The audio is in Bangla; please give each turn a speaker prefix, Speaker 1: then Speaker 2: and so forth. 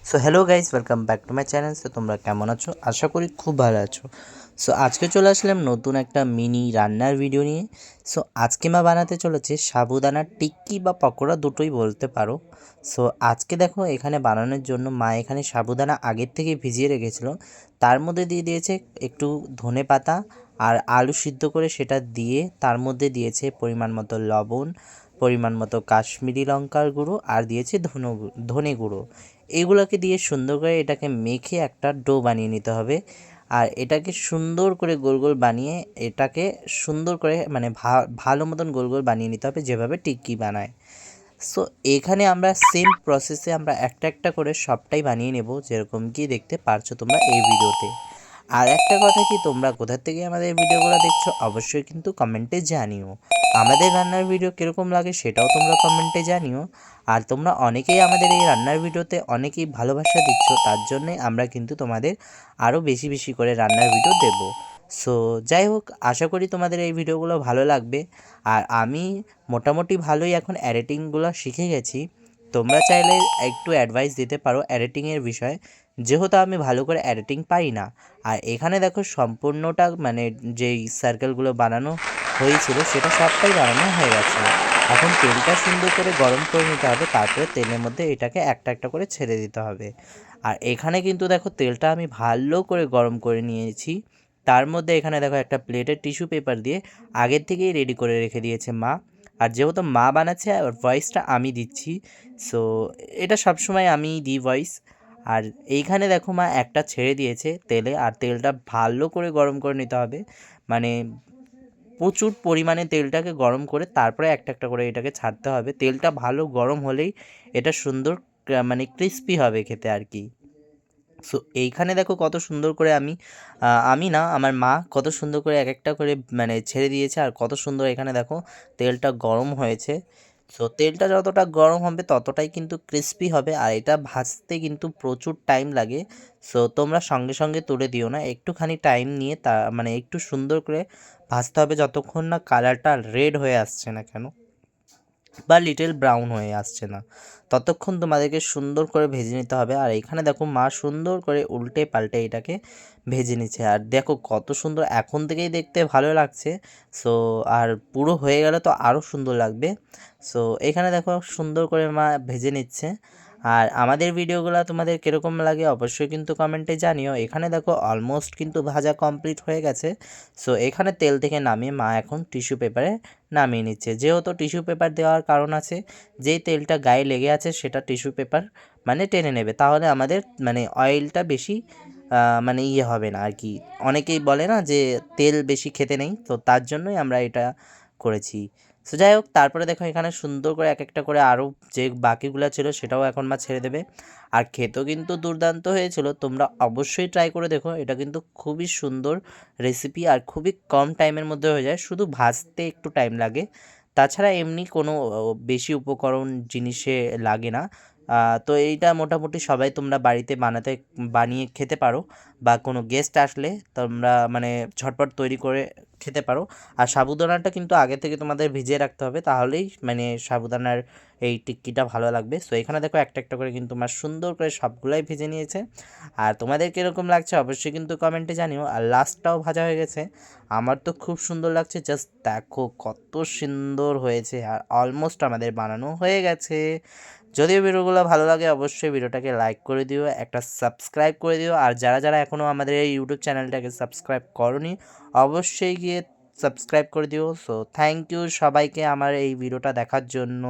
Speaker 1: So hello guys, welcome back to my channel. So তোমরা কেমন আছো? আশা করি খুব ভালো আছো। সো আজকে চলে আসলাম নতুন একটা মিনি রান্নার ভিডিও নিয়ে। সো আজকে মা বানাতে চলেছে সাবুদানার টিক্কি বা পকোড়া, দুটোই বলতে পারো। সো আজকে দেখো, এখানে বানানোর জন্য মা এখানে সাবুদানা আগের থেকে ভিজিয়ে রেখেছিল। তার মধ্যে দিয়ে দিয়েছে একটু ধনে পাতা আর আলু সিদ্ধ করে সেটা দিয়ে তার মধ্যে দিয়েছে পরিমাণ মতো লবণ, পরিমাণ মতো কাশ্মীরি লঙ্কার গুঁড়ো আর দিয়েছে ধনে গুঁড়ো। এগুলোকে দিয়ে সুন্দর করে এটাকে মেখে একটা ডো বানিয়ে নিতে হবে। আর এটাকে সুন্দর করে গোল গোল বানিয়ে এটাকে সুন্দর করে মানে ভালো মতন গোল গোল বানিয়ে নিতে হবে, যেভাবে টিক্কি বানায়। সো এখানে আমরা সেম প্রসেসে আমরা একটা একটা করে সবটাই বানিয়ে নেব, যেরকম কি দেখতে পারছো তোমরা এই ভিডিওতে। আর একটা কথা কি, তোমরা কোথা থেকে আমাদের ভিডিওগুলো দেখছো অবশ্যই কিন্তু কমেন্টে জানিও। আমাদের রান্নার ভিডিও কীরকম লাগে সেটাও তোমরা কমেন্টে জানিও। আর তোমরা অনেকেই আমাদের এই রান্নার ভিডিওতে অনেকেই ভালোবাসা দিচ্ছ, তার জন্যই আমরা কিন্তু তোমাদের আরও বেশি বেশি করে রান্নার ভিডিও দেব। সো যাই হোক, আশা করি তোমাদের এই ভিডিওগুলো ভালো লাগবে। আর আমি মোটামুটি ভালোই এখন এডিটিংগুলো শিখে গেছি। তোমরা চাইলে একটু অ্যাডভাইস দিতে পারো এডিটিংয়ের বিষয়ে, যেহেতু আমি ভালো করে এডিটিং পারি না। আর এখানে দেখো সম্পূর্ণটা মানে যেই সার্কেলগুলো বানানো হয়েছিল সেটা সবটাই বানানো হয়ে গেছে। এখন তেলটা সুন্দর করে গরম করে নিতে হবে, তারপরে তেলের মধ্যে এটাকে একটা একটা করে ছেড়ে দিতে হবে। আর এখানে কিন্তু দেখো তেলটা আমি ভালো করে গরম করে নিয়েছি। তার মধ্যে এখানে দেখো একটা প্লেটের টিস্যু পেপার দিয়ে আগের থেকেই রেডি করে রেখে দিয়েছে মা। আর যেহেতু মা বানাচ্ছে আর ভয়েসটা আমি দিচ্ছি, সো এটা সবসময় আমিই দিই ভয়েস। আর এইখানে দেখো মা একটা ছেড়ে দিয়েছে তেলে, আর তেলটা ভালো করে গরম করে নিতে হবে। মানে প্রচুর পরিমাণে তেলটাকে গরম করে তারপরে একটা একটা করে এটাকে ছাড়তে হবে। তেলটা ভালো গরম হলেই এটা সুন্দর মানে ক্রিস্পি হবে খেতে আর কি। সো এইখানে দেখো কত সুন্দর করে আমি না, আমার মা কত সুন্দর করে এক একটা করে মানে ছেড়ে দিয়েছে, আর কত সুন্দর এখানে দেখো তেলটা গরম হয়েছে। সো তেলটা যতটা গরম হবে ততটাই কিন্তু ক্রিস্পি হবে, আর এটা ভাজতে কিন্তু প্রচুর টাইম লাগে। সো তোমরা সঙ্গে সঙ্গে তুলে দিও না, একটুখানি টাইম নিয়ে তা মানে একটু সুন্দর করে ভাজতে হবে, যতক্ষণ না কালারটা রেড হয়ে আসছে না কেন বা লিটল ব্রাউন হয়ে আসছে না, ততক্ষণ তোমাদেরকে সুন্দর করে ভেজে নিতে হবে। আর এখানে দেখো মা সুন্দর করে উল্টে পাল্টে এটাকে ভেজে নিচ্ছে, আর দেখো কত সুন্দর এখন থেকেই দেখতে ভালো লাগছে। সো আর পুরো হয়ে গেলে তো আরও সুন্দর লাগবে। সো এখানে দেখো সুন্দর করে মা ভেজে নিচ্ছে। আর আমাদের ভিডিওগুলো তোমাদের কীরকম লাগে অবশ্যই কিন্তু কমেন্টে জানিও। এখানে দেখো অলমোস্ট কিন্তু ভাজা কমপ্লিট হয়ে গেছে। সো এখানে তেল থেকে নামিয়ে মা এখন টিস্যু পেপারে নামিয়ে নিচ্ছে। যেহেতু টিস্যু পেপার দেওয়ার কারণ আছে, যেই তেলটা গায়ে লেগে আছে সেটা টিস্যু পেপার মানে টেনে নেবে, তাহলে আমাদের মানে অয়েলটা বেশি মানে ইয়ে হবে না আর কি। অনেকেই বলে না যে তেল বেশি খেতে নেই, তো তার জন্যই আমরা এটা করেছি। সো যাই হোক, তারপরে দেখো এখানে সুন্দর করে এক একটা করে আরও যে বাকিগুলো ছিল সেটাও এখন মা ছেড়ে দেবে। আর খেতেও কিন্তু দুর্দান্ত হয়েছিল, তোমরা অবশ্যই ট্রাই করে দেখো। এটা কিন্তু খুবই সুন্দর রেসিপি আর খুবই কম টাইমের মধ্যে হয়ে যায়, শুধু ভাজতে একটু টাইম লাগে। তাছাড়া এমনি কোনো বেশি উপকরণ জিনিসে লাগে না। তো এইটা মোটামুটি সবাই তোমরা বাড়িতে বানিয়ে খেতে পারো, বা কোনো গেস্ট আসলে তোমরা মানে ঝটপট তৈরি করে খেতে পারো। আর সাবুদানাটা কিন্তু আগে থেকে তোমাদের ভিজিয়ে রাখতে হবে, তাহলেই মানে সাবুদানার এই টিক্কিটা ভালো লাগবে। সো এখানে দেখো একটা একটা করে কিন্তু আমার সুন্দর করে সবগুলাই ভেজে নিয়েছে। আর তোমাদের কীরকম লাগছে অবশ্যই কিন্তু কমেন্টে জানিও। আর লাস্টটাও ভাজা হয়ে গেছে, আমার তো খুব সুন্দর লাগছে। জাস্ট দেখো কত সুন্দর হয়েছে, আর অলমোস্ট আমাদের বানানো হয়ে গেছে। যদিও ভিডিওগুলো ভালো লাগে অবশ্যই ভিডিওটাকে লাইক করে দিও, একটা সাবস্ক্রাইব করে দিও। আর যারা যারা এখনও আমাদের এই ইউটিউব চ্যানেলটাকে সাবস্ক্রাইব করনি অবশ্যই গিয়ে সাবস্ক্রাইব করে দিও। সো থ্যাংক ইউ সবাইকে আমার এই ভিডিওটা দেখার জন্য।